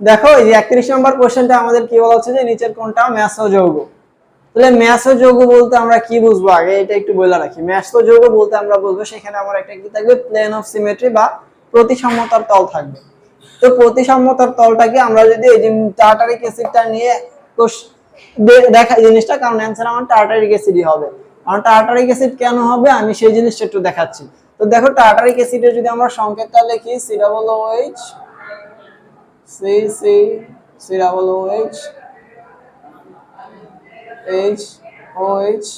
দেখো এই যে 31 নম্বর কোশ্চেনটা আমাদের কি বলা হচ্ছে যে নিচের কোনটা মেসো যৌগ। তাহলে মেসো যৌগ বলতে আমরা কি বুঝবো আগে এটা একটু বলে রাখি। মেসো যৌগ বলতে আমরা বুঝবো সেখানে আমার একটা কি থাকবে, প্লেন অফ সিমেট্রি বা প্রতিসাম্যতার তল থাকবে। তো প্রতিসাম্যতার তলটাকে আমরা যদি এই যে টার্টারিক অ্যাসিডটা নিয়ে দেখা জিনিসটা, কারণ অ্যান্সার আমার টার্টারিক অ্যাসিডই হবে। কারণ টার্টারিক অ্যাসিড কেন হবে আমি সেই জিনিসটা একটু দেখাচ্ছি। তো দেখো টার্টারিক অ্যাসিডের যদি আমরা সংকেতটা লিখি COOH COOH HOH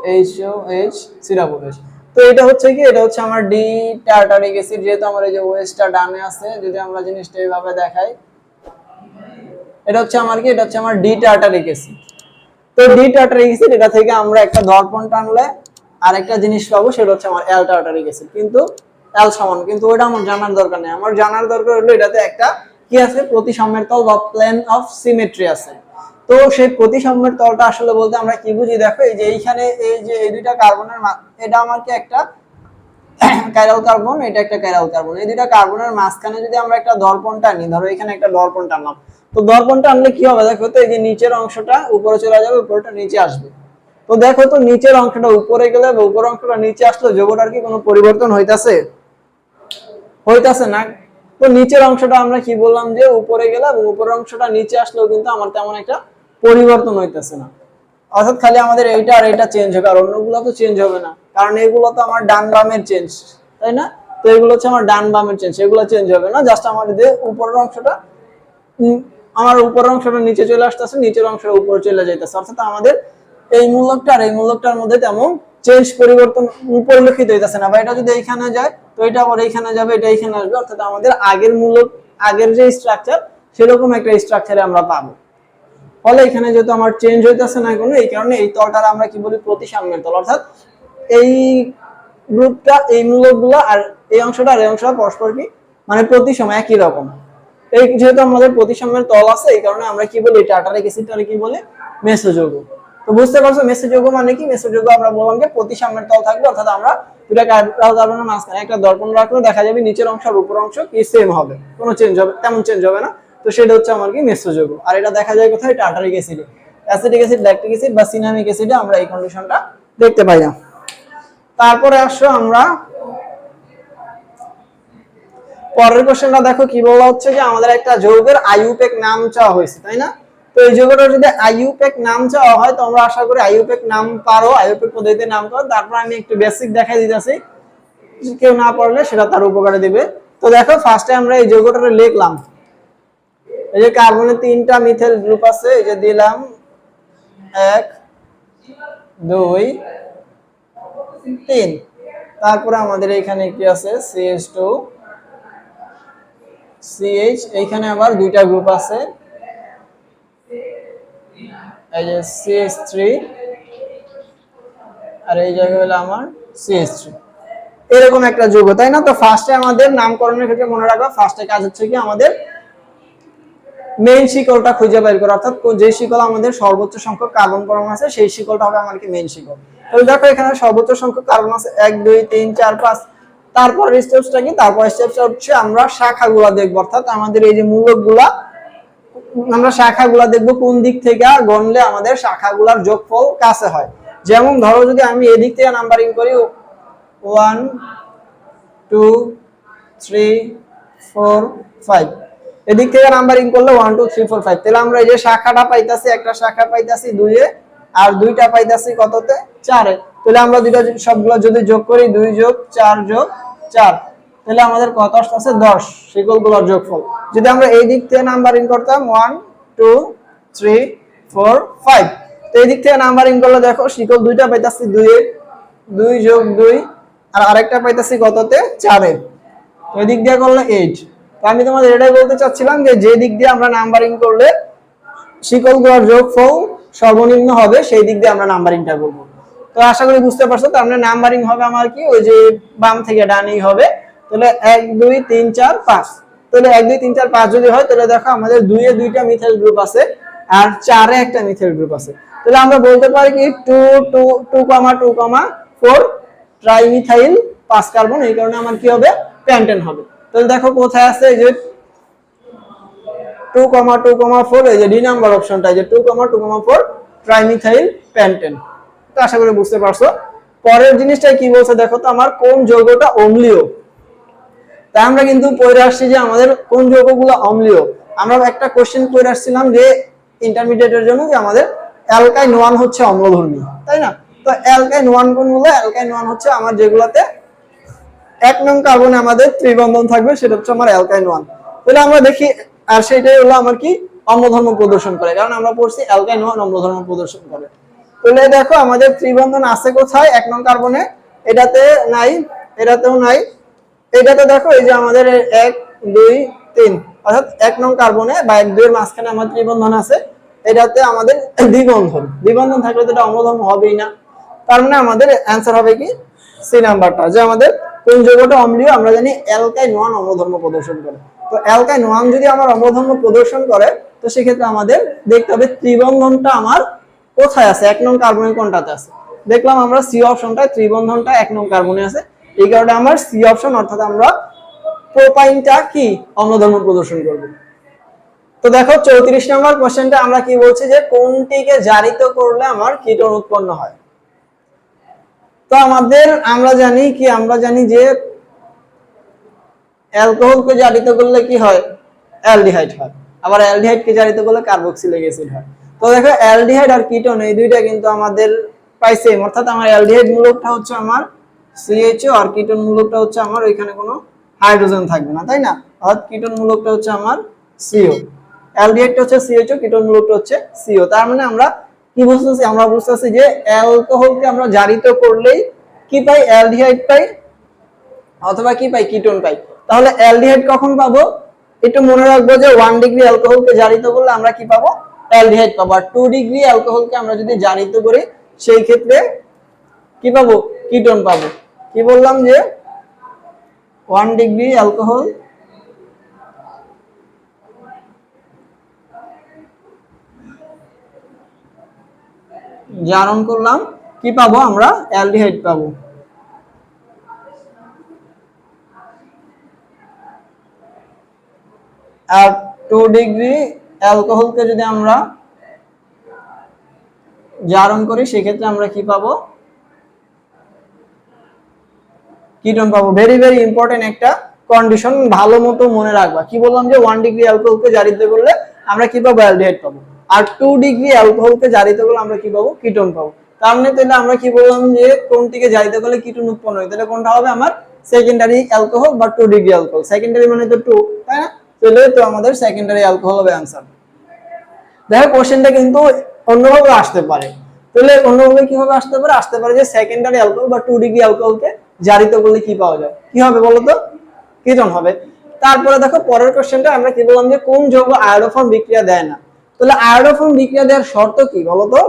HOH COOH। তো এটা হচ্ছে কি, এটা হচ্ছে আমার ডি টার্টারিক অ্যাসিড। যেহেতু আমার এই যে ওএইচটা ডানে আছে, যদি আমরা জিনিসটা এইভাবে দেখাই, এটা হচ্ছে আমার কি, এটা হচ্ছে আমার ডি টার্টারিক অ্যাসিড। তো ডি টার্টারিক অ্যাসিড, এটা থেকে আমরা একটা দর্পণ টানলে আর একটা জিনিস পাবো, সেটা হচ্ছে আমার এল টার্টারিক অ্যাসিড। কিন্তু এল সমান, কিন্তু ওটা আমার জানার দরকার নেই। আমার জানার দরকার হলো এটাতে একটা কি আছে, প্রতিসাম্যের তল বা প্লেন অফ সিমেট্রি আছে। তো সেই প্রতিসাম্যের তলটা আসলে বলতে আমরা কি বুঝি, দেখো এই যে এইখানে এই যে এই দুইটা কার্বনের, এটা আমার কি একটা কাইরাল কার্বন, এটা একটা কাইরাল কার্বন। এই দুইটা কার্বনের মাঝখানে যদি আমরা একটা দর্পণ টানি, ধরো এখানে একটা দর্পণ টানলাম, তো দর্পণটা আনলে কি হবে দেখো তো, এই যে নিচের অংশটা উপরে চলে যাবে, উপরটা নিচে আসবে। তো দেখো তো নিচের অংশটা উপরে গেলে বা উপরের অংশটা নিচে আসলে যৌগটার কি কোনো পরিবর্তন হইতাছে? হইতাছে না। তো নিচের অংশটা আমরা কি বললাম যে উপরে গেলে এবং উপরের অংশটা নিচে আসলেও কিন্তু আমার তেমন একটা পরিবর্তন হইতাছে না। অর্থাৎ খালি আমাদের এইটা আর এটা চেঞ্জ হবে, আর অন্যগুলো তো চেঞ্জ হবে না, কারণ এগুলো তো আমার ডান বামের চেঞ্জ, তাই না? তো এগুলো হচ্ছে আমার ডান বামের চেঞ্জ, এগুলো চেঞ্জ হবে না। জাস্ট আমার যে উপরের অংশটা, আমার উপরের অংশটা নিচে চলে আসতেছে, নিচের অংশটা উপরে চলে যাইতেছে। অর্থাৎ আমাদের এই মূলকটা আর এই মূলকটার মধ্যে তেমন চেঞ্জ পরিবর্তন পরিলক্ষিত হইতেছে না। বা এটা যদি এইখানে যায় তো এটা আবার এইখানে যাবে, এটা এইখানে আসবে। অর্থাৎ আমাদের আগের মূলক, আগের যে স্ট্রাকচার সেরকম একটা স্ট্রাকচারে আমরা পাবো। ফলে এখানে যেহেতু আমার চেঞ্জ হইতেছে না কোনো, এই কারণে এই তলটার আমরা কি বলি, প্রতিসাম্যের তল। অর্থাৎ এই গ্রুপটা, এই মূলকগুলো আর এই অংশটা আর এই অংশটা পরস্পর কি মানে প্রতিসম, একই রকম। এই যেহেতু আমাদের প্রতিসাম্যের তল আছে, এই কারণে আমরা কি বলি, টার্টারিক অ্যাসিডটারে কি বলে, মেসোযৌগ। তো বুঝতে পারছো মেসোযৌগ মানে কি? মেসোযৌগ আমরা বললাম যে প্রতিসাম্যের তল থাকবে। অর্থাৎ আমরা দুটা কার্বনের মাঝখানে একটা দর্পণ রাখলে দেখা যাবে নিচের অংশ আর উপর অংশ কি সেম হবে, কোনো চেঞ্জ হবে, তেমন চেঞ্জ হবে না। তো সেটা হচ্ছে আমার কি, মেসোযৌগ। আর এটা দেখা যায় কোথায়, টার্টারিক অ্যাসিডে। অ্যাসিটিক অ্যাসিড, ল্যাকটিক অ্যাসিড বা সিনামিক অ্যাসিডে আমরা এই কন্ডিশনটা দেখতে পাই না। তারপরে আসো আমরা পরের কোশ্চেনটা দেখো কি বলা হচ্ছে যে আমাদের একটা যৌগের আইইউপিএক নাম চাওয়া হয়েছে, তাই না? তো এই যৌগটার যদি আইইউপিএক নাম চাওয়া হয়, তো আমরা আশা করি আইইউপিএক নাম পারো, আইইউপিএক পদ্ধতিতে নাম করো। তারপর আমি একটু বেসিক দেখাই দিতেছি, কেউ না পড়লে সেটা তার উপকারে দিবে। তো দেখো ফার্স্টে আমরা এই যৌগটাকে লিখলাম। এই যে কার্বনের 3টা মিথাইল গ্রুপ আছে, এই যে দিলাম 1 2 3। তারপরে আমাদের এখানে কি আছে, CH2 CH, এইখানে আবার দুইটা গ্রুপ আছে, এই যে CH3, আর এই জায়গায় হলো আমার CH3। এরকম একটা যৌগ, তাই না? তো ফার্স্টে আমাদের নামকরণের ক্ষেত্রে মনে রাখবা, ফার্স্টে কাজ হচ্ছে কি আমাদের মেইন শিকলটা খুঁজে বের করা। অর্থাৎ যে শিকল আমাদের সর্বোচ্চ সংখ্যক কার্বন পরমাণু আছে, সেই শিকলটা হবে আমার কি, মেইন শিকল। তাহলে দেখো এখানে সর্বোচ্চ সংখ্যক কার্বন আছে 1 2 3 4 5। তারপর স্টেপসটা কি, তারপর স্টেপসটা হচ্ছে আমরা শাখাগুলো দেখব। অর্থাৎ আমাদের এই যে মূলকগুলা, আমরা শাখাগুলা দেখব কোন দিক থেকে গণলে আমাদের শাখাগুলোর যোগফল কাছে হয়। যেমন ধরো যদি আমি এই দিক থেকে নাম্বারিং করি 1 2 3 4 5, এদিক থেকে নাম্বারিং করলে 1 2 3 4 5, তাহলে আমরা এই যে শাখাটা পাইতাছি, একটা শাখা পাইতাছি 2 এ, আর দুইটা পাইতাছি কততে, 4 এ। তাহলে আমরা দুইটা সবগুলো যদি যোগ করি 2 যোগ 4 যোগ 4, তাহলে আমাদের কত আসছে, 10 শিকলগুলোর যোগফল। যদি আমরা এই দিক থেকে নাম্বারিং করতাম 1 2 3 4 5, তো এই দিক থেকে নাম্বারিং করলে দেখো শিকল দুইটা পাইতাছি 2 এ, 2 যোগ 2, আর আরেকটা পাইতাছি কততে, 4 এ। তো এই দিক দিয়ে করলে 8। তো আমি তোমাদের এটাই বলতে চাচ্ছিলাম যে যে দিক দিয়ে আমরা নাম্বারিং করলে শিকলগুলোর যোগফল সর্বনিম্ন হবে, সেই দিক দিয়ে আমরা নাম্বারিংটা করব। তো আশা করি বুঝতে পারছো। তো আমরা নাম্বারিং হবে আমার কি, ওই যে বাম থেকে ডানেই হবে। তাহলে 1 2 3 4 5, তাহলে 1 2 3 4 5 যদি হয়, তাহলে দেখো আমাদের 2 এ দুইটা মিথাইল গ্রুপ আছে আর 4 এ একটা মিথাইল গ্রুপ আছে। তাহলে আমরা বলতে পারি কি 2 2 2, 2, 4 ট্রাইমিথাইল 5 কার্বন। এই কারণে আমার কি হবে, পেন্টেন হবে। তাহলে দেখো কোথায় আছে, এই যে 2,2,4, এই যে ডি নাম্বার অপশনটা, এই যে 2,2,4 ট্রাইমিথাইল পেন্টেন। তো আশা করি বুঝতে পারছো। পরের জিনিসটা কি বলছে দেখো তো, আমার কোন যৌগটা অম্লীয়। তাই আমরা কিন্তু পড়ে আসছি যে আমাদের কোন যৌগগুলো অম্লীয়। আমরা একটা কোশ্চেন পড়ে আসছিলাম যে ইন্টারমিডিয়েটের জন্য, যে আমাদের অ্যালকাইন 1 হচ্ছে অম্লধর্মী, তাই না? তো অ্যালকাইন 1 কোনগুলো? অ্যালকাইন 1 হচ্ছে আমার যেগুলোতে 1 নং কার্বনে আমাদের ত্রিবন্ধন থাকবে, সেটা হচ্ছে আমার অ্যালকাইন 1। তাহলে আমরা দেখি, আর সেটাই হলো আমার কি অম্লধর্ম প্রদর্শন করে, কারণ আমরা পড়ছি অ্যালকাইন 1 অম্লধর্ম প্রদর্শন করে। তাহলে দেখো আমাদের ত্রিবন্ধন আছে কোথায়? 1 নং কার্বনে, এটাতে নাই, এটাতেও নাই, এটাতে দেখো এই যে আমাদের 1 2 3, অর্থাৎ 1 নং কার্বনে বা 1 2 এর মাঝখানে আমাদের ত্রিবন্ধন আছে, এটাতে আমাদের দ্বিবন্ধন। দ্বিবন্ধন থাকলে তো এটা অম্লধর্ম হবেই না। তার মানে আমাদের অ্যানসার হবে কি সি নাম্বারটা, যে আমাদের কোন যৌগটা অম্লীয়? আমরা জানি অ্যালকাইন 1 অম্লধর্ম প্রদর্শন করে। তো অ্যালকাইন 1 যদি আমার অম্লধর্ম প্রদর্শন করে, তো সেক্ষেত্রে আমাদের দেখতে হবে ত্রিবন্ধনটা আমার কোথায় আছে, 1 নং কার্বনে কোনটাতে আছে। দেখলাম আমরা সি অপশনটায় ত্রিবন্ধনটা 1 নং কার্বনে আছে, এই কারণে আমার সি অপশন, অর্থাৎ আমরা প্রোপাইনটা কি অম্লধর্ম প্রদর্শন করব। তো দেখো 34 নম্বর কোশ্চেনটা আমরা কি বলছি, যে কোনটিকে জারিত করলে আমার কিটোন উৎপন্ন হয়। তো আমরা জানি কি, আমরা জানি যে অ্যালকোহলকে জারিত করলে কি হয়? অ্যালডিহাইড হয়। আবার অ্যালডিহাইডকে জারিত করলে কার্বক্সিলিক অ্যাসিড হয়। তো দেখো অ্যালডিহাইড আর কিটোন এই দুইটা কিন্তু আমাদের প্রায় সেম, অর্থাৎ আমার অ্যালডিহাইড মূলকটা হচ্ছে আমার CHO, আর কিটোন মূলকটা হচ্ছে আমার ওইখানে কোনো হাইড্রোজেন থাকবে না, তাই না? অর্থাৎ কিটোন মূলকটা হচ্ছে আমার CO, অ্যালডিহাইডটা হচ্ছে CHO, কিটোন মূলকটা হচ্ছে CO। তার মানে আমরা কি বুঝতেছি? আমরা বুঝতেছি যে অ্যালকোহলকে আমরা জারিত করলেই কি পাই? অ্যালডিহাইড পাই, অথবা কি পাই? কিটোন পাই। তাহলে অ্যালডিহাইড কখন পাবো? একটু মনে রাখবো যে 1 ডিগ্রি অ্যালকোহলকে জারিত করলে আমরা কি পাবো? অ্যালডিহাইড পাবো। আর 2 ডিগ্রি অ্যালকোহলকে আমরা যদি জারিত করি, সেই ক্ষেত্রে কি পাবো? কিটোন পাবো। কি বললাম যে 1 ডিগ্রি অ্যালকোহল জারণ করলাম, কি পাবো? আমরা অ্যালডিহাইড পাবো। আর 2 ডিগ্রি অ্যালকোহলকে যদি আমরা জারণ করি, সেক্ষেত্রে আমরা কি পাবো? কিটোন পাবো। ভেরি ভেরি ইম্পর্টেন্ট একটা কন্ডিশন, ভালো মতো মনে রাখবা। কি বললাম? যে 1 ডিগ্রি অ্যালকোহলকে জারিত করলে আমরা কি পাবো? অ্যালডিহাইড পাবো। আর 2 ডিগ্রি অ্যালকোহলকে জারিত করলে আমরা কি পাবো? কিটোন পাবো। তার মানে তাহলে আমরা কি বললাম, যে কোনটিকে জারিত করলে কিটোন উৎপন্ন হয়? তাহলে কোনটা হবে? আমার সেকেন্ডারি অ্যালকোহল বা 2 ডিগ্রি অ্যালকোহল। সেকেন্ডারি মানে তো 2, তাই না? তাহলে তো আমাদের সেকেন্ডারি অ্যালকোহল হবে অ্যানসার। দেখো কোশ্চেনটা কিন্তু অন্যভাবে আসতে পারে। তাহলে অন্যভাবে কিভাবে আসতে পারে? আসতে পারে যে সেকেন্ডারি অ্যালকোহল বা 2 ডিগ্রি অ্যালকোহলকে জারিত করলে কি পাওয়া যায়? কি হবে বলো তো? কিটোন হবে। তারপরে দেখো পরের কোশ্চেনটা আমরা কি বললাম, যে কোন যৌগ আয়োডোফর্ম বিক্রিয়া দেয় না। তাহলে আয়োডোফর্ম বিক্রিয়া দেওয়ার শর্ত কি বলো তো?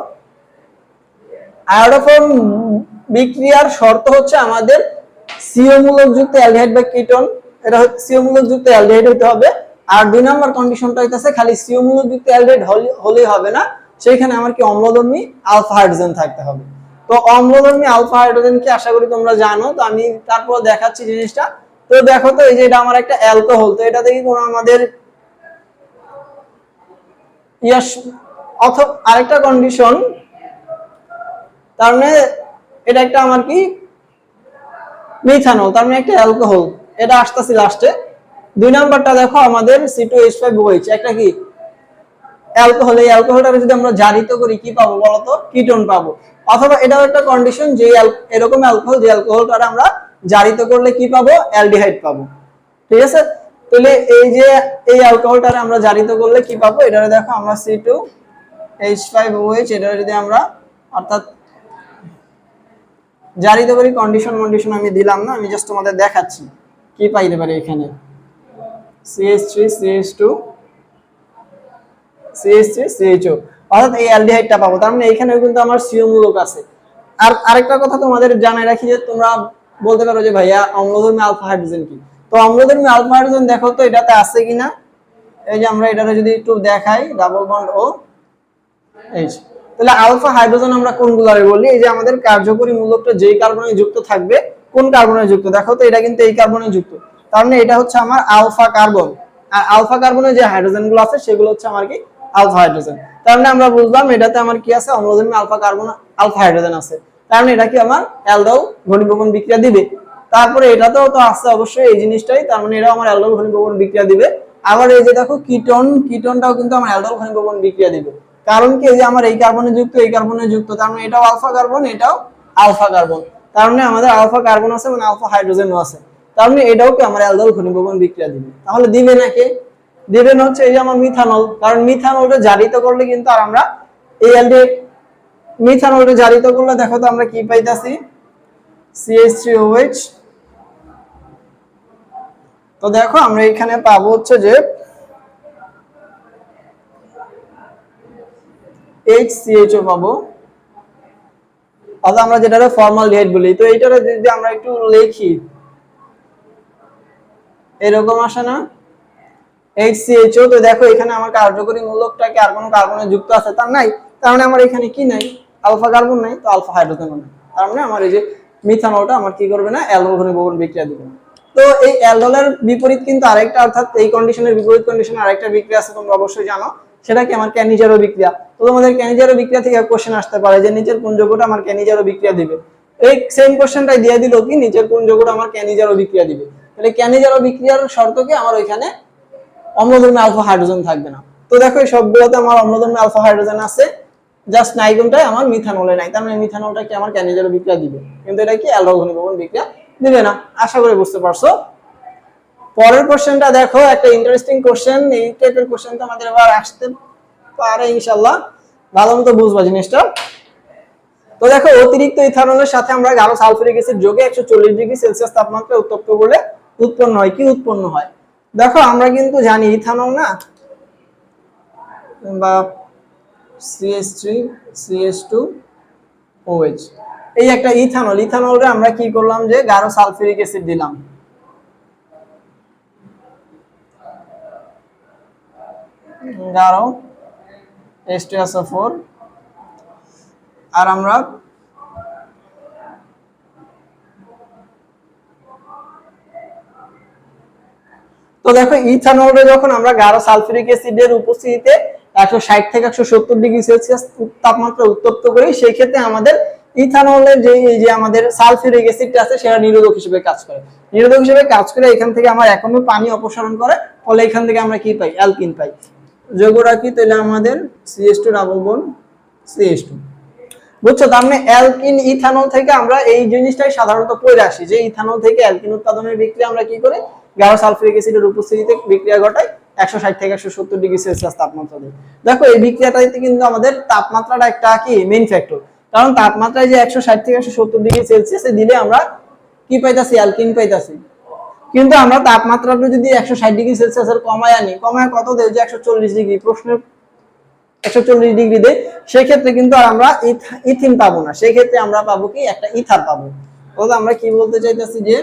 আয়োডোফর্ম বিক্রিয়ার শর্ত হচ্ছে আমাদের সিও মূলক যুক্ত অ্যালডিহাইড বা কিটোন, এটা হচ্ছে সিও মূলক যুক্ত অ্যালডিহাইড হতে হবে। আর 2 নাম্বার কন্ডিশনটা হইতাছে খালি সিও মূলক যুক্ত অ্যালডিহাইড হলেই হবে না, সেইখানে আমার কি অম্লধর্মী আলফা হাইড্রোজেন থাকতে হবে। তো অম্লধর্মী আলফা হাইড্রোজেন কি আশা করি তোমরা জানো। তো আমি তারপর দেখাচ্ছি জিনিসটা। তো দেখো তো, এই যে এটা আমার একটা অ্যালকোহল, তো এটা দেখি কোনো আমাদের অথবা আরেকটা কন্ডিশন, তার মানে এটা একটা আমার কি মিথানল, তার মানে একটা অ্যালকোহল, এটা আসতেছি লাস্টে। 2 নাম্বারটা দেখো আমাদের C2H5OH, একটা কি অ্যালকোহল। এই অ্যালকোহলটাকে যদি আমরা জারিত করি কি পাবো বলতো? কিটোন পাবো। অথবা এটাও একটা কন্ডিশন, যে এরকম অ্যালকোহল, যে অ্যালকোহলটা আমরা জারিত করলে কি পাবো? অ্যালডিহাইড পাবো। ঠিক আছে? তাহলে এই যে এই অ্যালকোহলটারে আমরা জারিত করলে কি পাবো? এটারে দেখো আমরা C2H5OH, এটা যদি আমরা অর্থাৎ জারিত করি, কন্ডিশন আমি দিলাম না, আমি জাস্ট তোমাদের দেখাচ্ছি কি পাইতে পারি এখানে। CH3 CH2 CH3 CHO, অর্থাৎ এই অ্যালডিহাইডটা পাবো। তার মানে এখানেও কিন্তু আমার সিও মূলক আছে। আর আরেকটা কথা তোমাদের জানাই রাখি, যে তোমরা বলতে পারো যে ভাইয়া অম্লধর্মী আলফা হাইড্রোজেন কি। তো অম্লধর্মী আলফা হাইড্রোজেন দেখো তো এটাতে আছে কিনা। এই যে আমরা এটারে যদি একটু দেখাই, ডাবল বন্ড ও এইচ। তাহলে আলফা হাইড্রোজেন আমরা কোনগুলারে বলি? এই যে আমাদের কার্যকরী মূলকটা যেই কার্বনে যুক্ত থাকবে, কোন কার্বনে যুক্ত? দেখো তো এটা কিন্তু এই কার্বনে যুক্ত। তার মানে এটা হচ্ছে আমার আলফা কার্বন, আর আলফা কার্বনের যে হাইড্রোজেন গুলো আছে সেগুলো হচ্ছে আমার কি আলফা হাইড্রোজেন। তার মানে আমরা বুঝলাম এটাতে আমার কি আছে, অম্লধর্মী আলফা কার্বন আলফা হাইড্রোজেন আছে, তার মানে এটা কি আমার অ্যালডোল ঘনীভবন বিক্রিয়া দিবে। তারপরে এটাতেও তো আছে অবশ্যই এই জিনিসটাই, তার মানে এটাও আমার অ্যালডোল ঘনীভবন বিক্রিয়া দিবে। আবার এই যে দেখো কিটোন, কিটোনটাও কিন্তু আমার অ্যালডোল ঘনীভবন বিক্রিয়া দিবে, কারণ কি এই যে আমার এই কার্বনে যুক্ত এই কার্বনে যুক্ত, তার মানে এটাও আলফা কার্বন এটাও আলফা কার্বন, তার মানে আমাদের আলফা কার্বন আছে মানে আলফা হাইড্রোজেনও আছে, তার মানে এটাও কি আমার অ্যালডোল ঘনীভবন বিক্রিয়া দিবে। তাহলে দিবে নাকি, দিবে না হচ্ছে এই যে আমার মিথানল, কারণ মিথানলটা জারিত করলে কিন্তু আর আমরা এই অ্যালডিহাইড, মিথানলটা জারিত করলে দেখো তো আমরা কি পাইতাছি, CH3OH। তো দেখো আমরা এখানে পাবো হচ্ছে যে HCHO পাবো, অর্থাৎ আমরা যেটা ফর্মালডিহাইড বলি। তো এইটারে যদি আমরা একটু লিখি এরকম আসে না, HCHO। তো দেখো এখানে আমার কার্যকরী মূলকটা কি আর কোনো কার্বনে যুক্ত আছে, তার নাই, তার মানে আমার এখানে কি নাই, আলফা কার্বন নাই, তো আলফা হাইড্রোজেনও নাই, তার মানে আমার এই যে মিথানলটা আমার কি করবে না, অ্যালডোল ঘনীভবন বিক্রিয়া দিবে না। তো এই অ্যালডোলের বিপরীত কিন্তু আরেকটা, অর্থাৎ এই কন্ডিশনের বিপরীত কন্ডিশনে আরেকটা বিক্রিয়া আছে, তোমরা অবশ্যই জানো, সেটা কি আমার ক্যানিজারো বিক্রিয়া। তো তোমাদের ক্যানিজারো বিক্রিয়া থেকে কোশ্চেন আসতে পারে যে নিচের কোন যৌগটা আমার ক্যানিজারো বিক্রিয়া দিবে, এই সেম কোশ্চেনটাই দিয়ে দিল কি নিচের কোন যৌগটা আমার ক্যানিজারো বিক্রিয়া দিবে। তাহলে ক্যানিজারো বিক্রিয়ার শর্ত কি আমার ওইখানে অম্লধর্মী আলফা হাইড্রোজেন থাকবে না। তো দেখো এই সবগুলোতে আমার অম্লধর্মী আলফা হাইড্রোজেন আছে, জাস্ট নাইট্রোজেনটাই আমার মিথানলে নাই, তার মানে মিথানলটা কি আমার ক্যানিজারো বিক্রিয়া দিবে, কিন্তু এটা কি অ্যালডোল ঘনীভবন বিক্রিয়া দিবে না। আশা করি বুঝতে পারছো। পরের কোশ্চেনটা দেখো, একটা ইন্টারেস্টিং কোশ্চেন, এই টাইপের কোশ্চেন তো আমাদের এবার আসতে পারে ইনশাআল্লাহ, ভালো মতো বুঝবা জিনিসটা। তো দেখো অতিরিক্ত ইথানলের সাথে আমরা গাঢ় সালফিউরিক অ্যাসিড যোগে 140 ডিগ্রি সেলসিয়াস তাপমাত্রায় উত্তপ্ত করলে উৎপন্ন হয় কি উৎপন্ন হয়। দেখো আমরা কিন্তু জানি ইথানল না বা CH3 CH2OH, এই একটা ইথানল, ইথানলরে আমরা কি করলাম যে গাঢ় সালফিউরিক অ্যাসিড দিলাম, গাঢ় H2SO4, আর আমরা তো দেখো ইথানলে যখন আমরা গাঢ় সালফিউরিক অ্যাসিডের উপস্থিতিতে 160 থেকে 170 ডিগ্রি সেলসিয়াস তাপমাত্রা উত্তপ্ত করি, সেই ক্ষেত্রে আমাদের ইথানলের যে এই যে আমাদের সালফিউরিক অ্যাসিডটা আছে সেটা নিরোধক হিসেবে কাজ করে, নিরোধক হিসেবে কাজ করে এখান থেকে আমার এখনো পানি অপসারণ করে, ফলে এখান থেকে আমরা কি পাই, অ্যালকিন পাই। যৌগটা কি, তাহলে আমাদের CH2 ডাবল বন্ড CH2, বুঝছো। তার মানে অ্যালকিন ইথানল থেকে আমরা এই জিনিসটাই সাধারণত পড়ে আসি যে ইথানল থেকে অ্যালকিন উৎপাদনের বিক্রিয়া আমরা কি করি, গাঢ় সালফিউরিক অ্যাসিডের উপস্থিতিতে বিক্রিয়া ঘটাই 160 থেকে 170 ডিগ্রি সেলসিয়াস তাপমাত্রা দিয়ে। দেখো এই বিক্রিয়াটাতে কিন্তু আমাদের তাপমাত্রাটা একটা কি মেইন ফ্যাক্টর, কারণ তাপমাত্রায় যে 160 থেকে 170 ডিগ্রি সেলসিয়াসে দিলে আমরা কি পাইতাছি, অ্যালকিন পাইতাছি। কিন্তু আমরা তাপমাত্রাটা যদি 160 ডিগ্রি সেলসিয়াসের কমায় আনি, কমায় কত দেয় যে 140 ডিগ্রি, প্রশ্নের 140 ডিগ্রি দেয়, সেই ক্ষেত্রে কিন্তু আর আমরা ইথিন পাবো না, সেই ক্ষেত্রে আমরা পাবো কি একটা ইথার পাবো। তাহলে আমরা কি বলতে চাইতেছি যে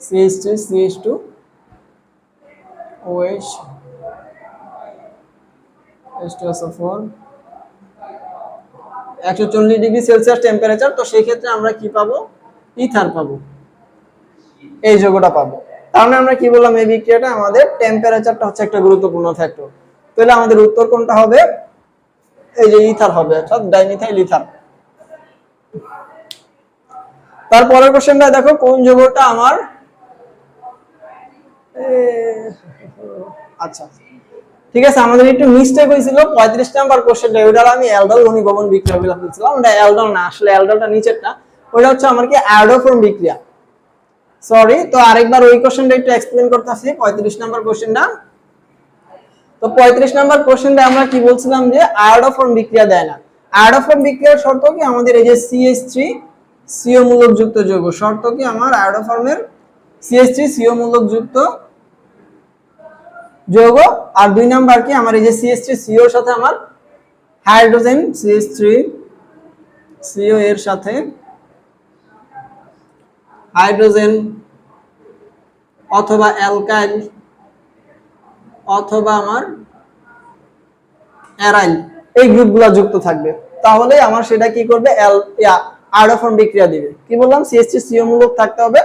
CH3 CH2OH H2SO4 140 degree Celsius temperature, তো সেই ক্ষেত্রে আমরা কি পাবো, ইথার পাবো, এই যৌগটা পাবো। তার মানে আমরা কি বললাম, এই বিক্রিয়াটা আমাদের টেম্পারেচারটা হচ্ছে একটা গুরুত্বপূর্ণ ফ্যাক্টর। তাহলে আমাদের উত্তর কোনটা হবে, এই যে ইথার হবে, অর্থাৎ ডাইমিথাইল ইথার। তারপরের কোশ্চেনটা দেখো, কোন যৌগটা আমার আচ্ছা ঠিক আছে, আমাদের একটু মিস্টেক হয়েছিল 35 নাম্বার কোশ্চেনটা, ওটা আমি অ্যালডোল ঘনীভবন বিক্রিয়া বলেছিলাম, ওটা অ্যালডোল না, আসলে অ্যালডোলটা নিচেরটা, ওটা হচ্ছে আমার কি আয়োডোফর্ম বিক্রিয়া, সরি। তো আরেকবার ওই কোশ্চেনটা একটু এক্সপ্লেইন করতেছি, 35 নাম্বার কোশ্চেনটা। তো 35 নাম্বার কোশ্চেনটা আমরা কি বলছিলাম যে আয়োডোফর্ম বিক্রিয়া দেয় না। আয়োডোফর্ম বিক্রিয়ার শর্ত কি, আমাদের এই যে CH3 CO মূলক যুক্ত যৌগ, শর্ত কি আমার আয়োডোফর্মের CH3 CO মূলক যুক্ত যৌগ, আর 2 নাম্বার কি আমার এই যে CH3 CO এর সাথে আমার হাইড্রোজেন, CH3 CO এর সাথে হাইড্রোজেন অথবা অ্যালকাইল অথবা আমার অ্যারাইল, এই গ্রুপগুলো যুক্ত থাকবে, তাহলে আমার সেটা কি করবে, আয়োডোফর্ম বিক্রিয়া দিবে। কি বললাম, CH3 CO মূলক থাকতে হবে,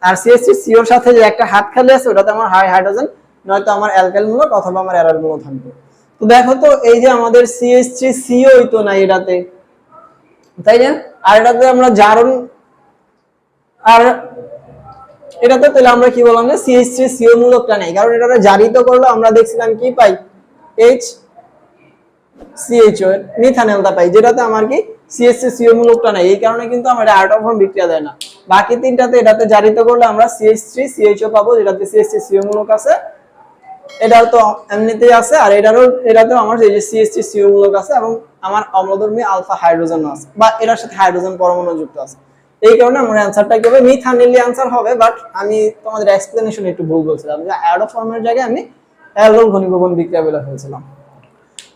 আর CH3CO এর সাথে যে একটা হাত খালি আছে ওটাতে আমার হাইড্রোজেন নয়তো আমার অ্যালকাইল মূলক অথবা আমার অ্যারোল মূলক থাকবে। তো দেখো তো এই যে আমাদের CH3CO তো নাই এটাতে, তাই না? আর এটাতে আমরা জারণ আর এটাতে তাহলে আমরা কি বললাম যে CH3CO মূলকটা নেই, কারণ এটাতে জারিত করলে আমরা দেখছিলাম কি পাই HCHO মিথানলটা পাই, যেটাতে আমার কি CH3CO মূলকটা নাই, এই কারণে কিন্তু আমরা আউট অফ ফর্ম বিক্রিয়া দেয় না। বাকি তিনটাতে এটাতে জারিত করলে আমরা CH3CHO পাবো, যেটাতে CH3CO মূলক আছে, এটাও তো এমনিতেই আছে, আর এটাতেও আমার এই যে CH3CO মূলক আছে এবং আমার অম্লধর্মী আলফা হাইড্রোজেন আছে বা এটার সাথে হাইড্রোজেন পরমাণু যুক্ত আছে। এই কারণে আমার অ্যানসারটা কি হবে, মিথানিলি অ্যানসার হবে। বাট আমি তোমাদের এক্সপ্লেনেশন একটু ভুল বলছিলাম, যে অ্যাড অফ ফর্মের জায়গায় আমি অ্যালডল ঘনীভবন বিক্রিয়া বলে ফেলছিলাম।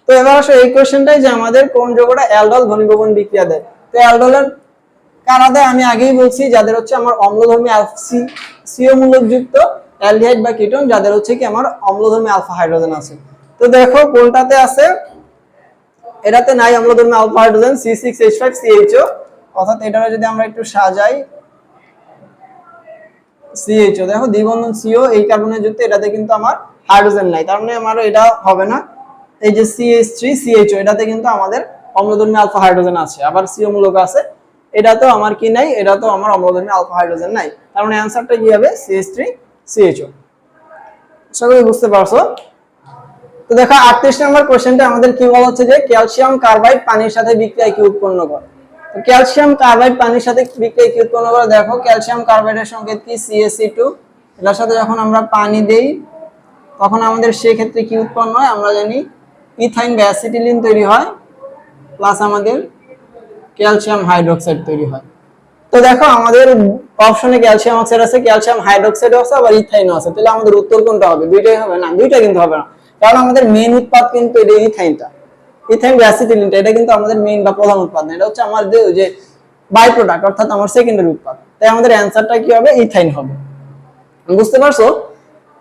তো এবার আসলে এই কোশ্চেনটাই যে আমাদের কোন যৌগটা অ্যালডল ঘনীভবন বিক্রিয়া দেয়। তো অ্যালডলের কারা দেয় আমি আগেই বলছি, যাদের হচ্ছে আমার অম্লধর্মী CO মূলক যুক্ত অ্যালডিহাইড বা কিটোন, যাদের হচ্ছে কি আমার অম্লধর্মী আলফা হাইড্রোজেন আছে। তো দেখো কোনটাতে আছে, এটাতে নাই অম্লধর্মী আলফা হাইড্রোজেন C6H5CHO, অর্থাৎ এটারে যদি আমরা একটু সাজাই CHO, দেখো দ্বিবন্ধন CO এই কার্বনে যুক্ত, এটাতে কিন্তু আমার হাইড্রোজেন নাই, তার মানে আমার এটা হবে না। এই যে CH3CHO এটাতে কিন্তু আমাদের অম্লধর্মী আলফা হাইড্রোজেন আছে, আবার CO মূলক আছে, এটাতেও আমার কি নাই, এটাতেও আমার অম্লধর্মী আলফা হাইড্রোজেন নাই, তার মানে অ্যানসারটা কি হবে CH3CHO। সকলে বুঝতে পারছো? তো দেখো 38 নম্বর কোশ্চেনটা আমাদের কি বলা হচ্ছে যে ক্যালসিয়াম কার্বাইড পানির সাথে বিক্রিয়ায় কি উৎপন্ন করে। তো ক্যালসিয়াম কার্বাইড পানির সাথে বিক্রিয়ায় কি উৎপন্ন করে, দেখো ক্যালসিয়াম কার্বাইডের সংকেত কি CaC2, এটার সাথে যখন আমরা পানি দেই তখন আমাদের সেই ক্ষেত্রে কি উৎপন্ন হয়, আমরা জানি ইথাইন বা অ্যাসিটিলিন তৈরি হয়, প্লাস আমাদের ক্যালসিয়াম হাইড্রোক্সাইড তৈরি হয়। তো দেখো আমাদের অপশনে ক্যালসিয়াম অক্সাইড আছে, ক্যালসিয়াম হাইড্রোক্সাইড আছে, আবার ইথাইনও আছে, তাহলে আমাদের উত্তর কোনটা হবে? দুইটাই হবে না, দুইটা কিন্তু হবে না, কারণ আমাদের মেইন উৎপাদ কিন্তু এটা ইথাইনটা, ইথাইন বা অ্যাসিটিলিনটা, এটা কিন্তু আমাদের মেইন বা প্রধান উৎপাদ না, এটা হচ্ছে আমাদের যে বাই প্রোডাক্ট, অর্থাৎ আমার সেকেন্ডারি উৎপাদ। তাই আমাদের অ্যানসারটা কি হবে, ইথাইন হবে। বুঝতে পারছো?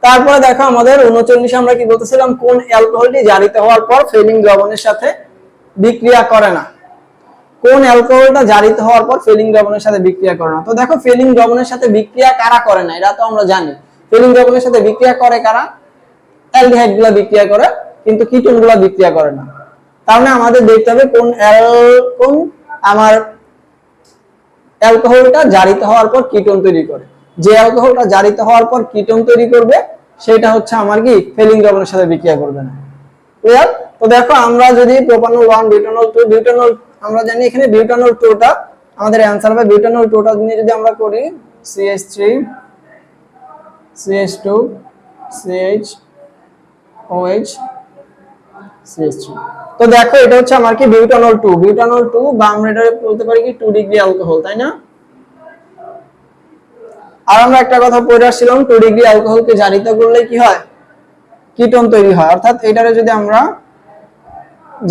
তারপরে দেখো আমাদের 39 আমরা কি বলতেছিলাম, কোন অ্যালকোহলটি জারিত হওয়ার পর ফেলিং দ্রবণের সাথে বিক্রিয়া করে না। কোন অ্যালকোহলটা জারিত হওয়ার পর ফেলিং দ্রবণের সাথে বিক্রিয়া করে না। তো দেখো ফেলিং দ্রবণের সাথে বিক্রিয়া কারা করে না, এটা তো আমরা জানি। ফেলিং দ্রবণের সাথে বিক্রিয়া করে কারা, অ্যালডিহাইড গুলা বিক্রিয়া করে, কিন্তু কিটোন গুলা বিক্রিয়া করে না। তাহলে আমাদের দেখতে হবে কোন আমার অ্যালকোহলটা জারিত হওয়ার পর কিটোন তৈরি করে। যে অ্যালকোহলটা জারিত হওয়ার পর কিটোন তৈরি করবে সেটা হচ্ছে আমার কি ফেলিং দ্রবণের সাথে বিক্রিয়া করবে না। ক্লিয়ার? তো দেখো আমরা যদি প্রোপানল 1 বিউটানল 2 বিউটানল, আমরা জানি এখানে বিউটানল 2টা আমাদের অ্যানসার হবে। বিউটানল 2টা নিয়ে যদি আমরা করি CH3 CH2 CHOH CH3, তো দেখো এটা হচ্ছে আমার কি বিউটানল 2 বা আমরা এটা বলতে পারি কি 2 ডিগ্রি অ্যালকোহল, তাই না? আর আমরা একটা কথা পড়ে আসছিলাম, 2 ডিগ্রি অ্যালকোহলকে জারিত করলে কি হয়, কিটোন তৈরি হয়। অর্থাৎ এটারে যদি আমরা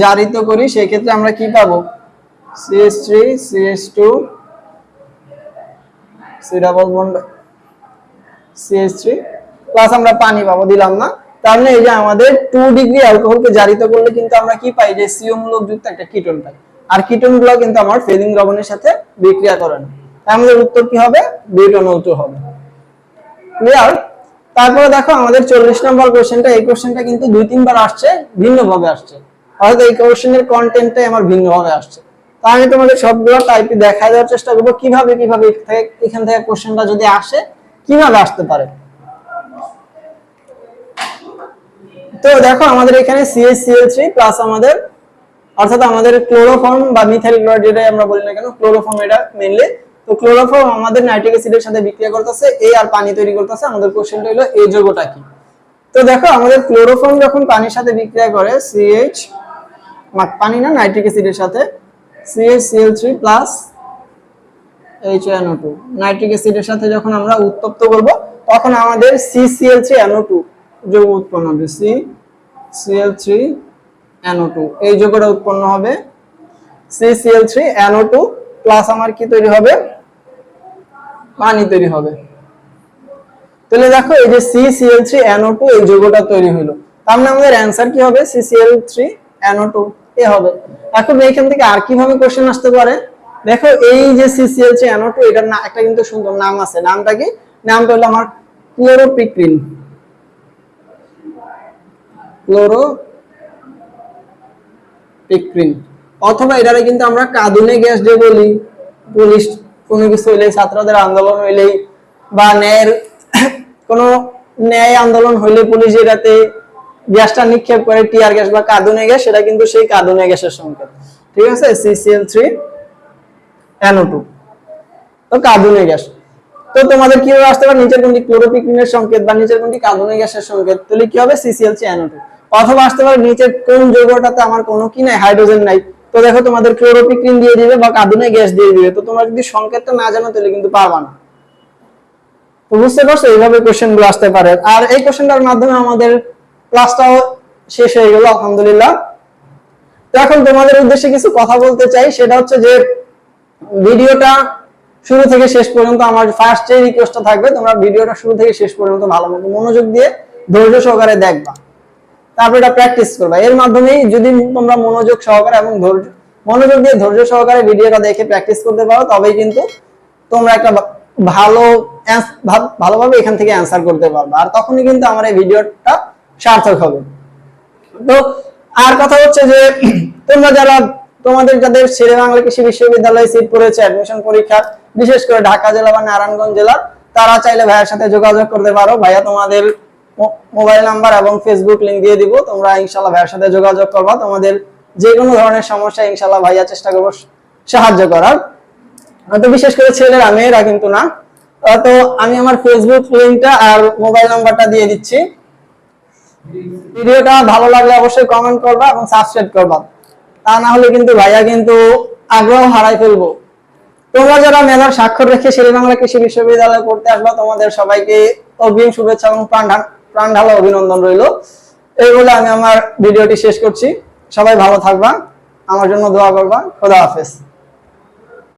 জারিত করি সেই ক্ষেত্রে আমরা কি পাবো, CH3 CH2 C double bond CH3 plus আমরা পানি পাবো, দিলাম না? তার মানে এই যে আমাদের 2 ডিগ্রি অ্যালকোহলকে জারিত করলে কিন্তু আমরা কি পাই, যে CO মূলক যুক্ত একটা কিটোন পাই, আর কিটোনগুলো কিন্তু আমার ফেলিং দ্রবণের সাথে বিক্রিয়া করে না। তাই আমাদের উত্তর কি হবে, বিউটানল 2 হবে। ক্লিয়ার? তারপরে দেখো আমাদের 40 নম্বর কোশ্চেনটা, এই কোশ্চেনটা কিন্তু 2-3 বার আসছে, ভিন্নভাবে আসছে, অর্থাৎ এই কোশ্চেনের কন্টেন্টটাই আমার ভিন্নভাবে আসছে। তাই আমি তোমাদের সবগুলো টাইপে দেখায় দেওয়ার চেষ্টা করব কিভাবে এখান থেকে কোশ্চেনটা যদি আসে কিভাবে আসতে পারে। তো দেখো আমাদের এখানে CH3 প্লাস আমাদের, অর্থাৎ আমাদের ক্লোরোফর্ম বা মিথাইল ক্লোরাইড যেটা আমরা বলি না কেন, ক্লোরোফর্ম এটা মেইনলি। তো ক্লোরোফর্ম আমাদের নাইট্রিক অ্যাসিডের সাথে বিক্রিয়া করতেছে, এই আর পানি তৈরি করতেছে। আমাদের কোশ্চেনটা হলো এই যৌগটা কি। তো দেখো আমাদের ক্লোরোফর্ম যখন পানির সাথে বিক্রিয়া করে পানি না নাইট্রিক অ্যাসিডের সাথে CHCl3 প্লাস HNO2 নাইট্রিক অ্যাসিডের সাথে যখন আমরা উত্তপ্ত করব তখন আমাদের CCl3NO2 যৌগ উৎপন্ন হবে। CCl3NO2 এই যৌগটা উৎপন্ন হবে। CCl3NO2 প্লাস আমার কি তৈরি হবে, পানি তৈরি হবে। তাহলে দেখো এই যে CCl3NO2 এই যৌগটা তৈরি হলো, তার মানে আমাদের অ্যানসার কি হবে, CCl3NO2 এ হবে। এখন এইখান থেকে আর কিভাবে কোশ্চেন আসতে পারে, দেখো এই যে CCl3NO2 এটার না একটা কিন্তু সুন্দর নাম আছে, নামটা কি, নামটা হলো আমার ক্লোরোপিক্রিন। ক্লোরোপিক্রিন, অথবা এটারে কিন্তু আমরা কাঁদুনে গ্যাস যে বলি, পুলিশ কোনো কিছু হইলেই, ছাত্রদের আন্দোলন হইলেই, বা ন্যায়ের কোনো ন্যায় আন্দোলন হইলে পুলিশ এটাতে গ্যাসটা নিক্ষেপ করে, টিয়ার গ্যাস বা কাঁদুনে গ্যাস, সেটা কিন্তু সেই কাঁদুনে গ্যাসের সংকেত। ঠিক আছে, CCl3NO2, তো কাঁদুনে গ্যাস। তো তোমাদের কিভাবে আসতে পারে, নিচের কোনটি ক্লোরোপিক্রিনের সংকেত বা নিচের কোনটি কার্বন গ্যাসের সংকেত, তাহলে কি হবে CCl3NO2। অথবা আসতে পারে নিচের কোন যৌগটাতে আমার কোনো কি নাই, হাইড্রোজেন নাই, তো দেখো তোমাদের ক্লোরোপিক্রিন দিয়ে দিবে বা কার্বন গ্যাস দিয়ে দিবে, তো তোমরা যদি সংকেতটা না জানো তাহলে কিন্তু পারবা না। তো বুঝতে পারছো, এইভাবে কোশ্চেন গুলো আসতে পারে। আর এই কোশ্চেনটার মাধ্যমে আমাদের ক্লাসটাও শেষ হয়ে গেল আলহামদুলিল্লাহ। তো এখন তোমাদের উদ্দেশ্যে কিছু কথা বলতে চাই, সেটা হচ্ছে যে ভিডিওটা শুরু থেকে শেষ পর্যন্ত আমার ফার্স্ট যে রিকোয়েস্টটা থাকবে, তোমরা ভিডিওটা শুরু থেকে শেষ পর্যন্ত ভালো মতো মনোযোগ দিয়ে ধৈর্য সহকারে দেখবা, তারপর এটা প্র্যাকটিস করবা। এর মাধ্যমেই যদি তোমরা মনোযোগ সহকারে এবং মনোযোগ দিয়ে ধৈর্য সহকারে ভিডিওটা দেখে প্র্যাকটিস করতে পারো, তবেই কিন্তু তোমরা একটা ভালোভাবে এখান থেকে অ্যান্সার করতে পারবে, আর তখনই কিন্তু আমার এই ভিডিওটা সার্থক হবে। তো আর কথা হচ্ছে যে তোমরা যারা যাদের শেরে বাংলা কৃষি বিশ্ববিদ্যালয়ে সিট পড়েছে অ্যাডমিশন পরীক্ষা, বিশেষ করে ঢাকা জেলা বা নারায়ণগঞ্জ জেলার, তারা চাইলে ভাইয়ের সাথে যোগাযোগ করতে পারো। ভাইয়া তোমাদের মোবাইল নাম্বার এবং ফেসবুক লিংক দিয়ে দিব, তোমরা ইনশাআল্লাহ ভাইয়ের সাথে যোগাযোগ করবা। তোমাদের যে কোনো ধরনের সমস্যা ইনশাআল্লাহ ভাইয়া চেষ্টা করবো সাহায্য করার। তো বিশেষ করে ছেলেরা, মেয়েরা কিন্তু না। তো আমি আমার ফেসবুক লিংকটা আর মোবাইল নাম্বারটা দিয়ে দিচ্ছি। ভিডিওটা ভালো লাগলে অবশ্যই কমেন্ট করবা এবং সাবস্ক্রাইব করবা, তা না হলে কিন্তু ভাইয়া কিন্তু আগ্রহ হারাই ফেলবো। তোমরা যারা মেধার স্বাক্ষর রেখে শেরে বাংলা কৃষি বিশ্ববিদ্যালয়ে পড়তে আসবা, তোমাদের সবাইকে অগ্রিম শুভেচ্ছা এবং প্রাণ ঢালা অভিনন্দন রইল। এই বলে আমি আমার ভিডিওটি শেষ করছি। সবাই ভালো থাকবা, আমার জন্য দোয়া করবা। খোদা হাফেজ।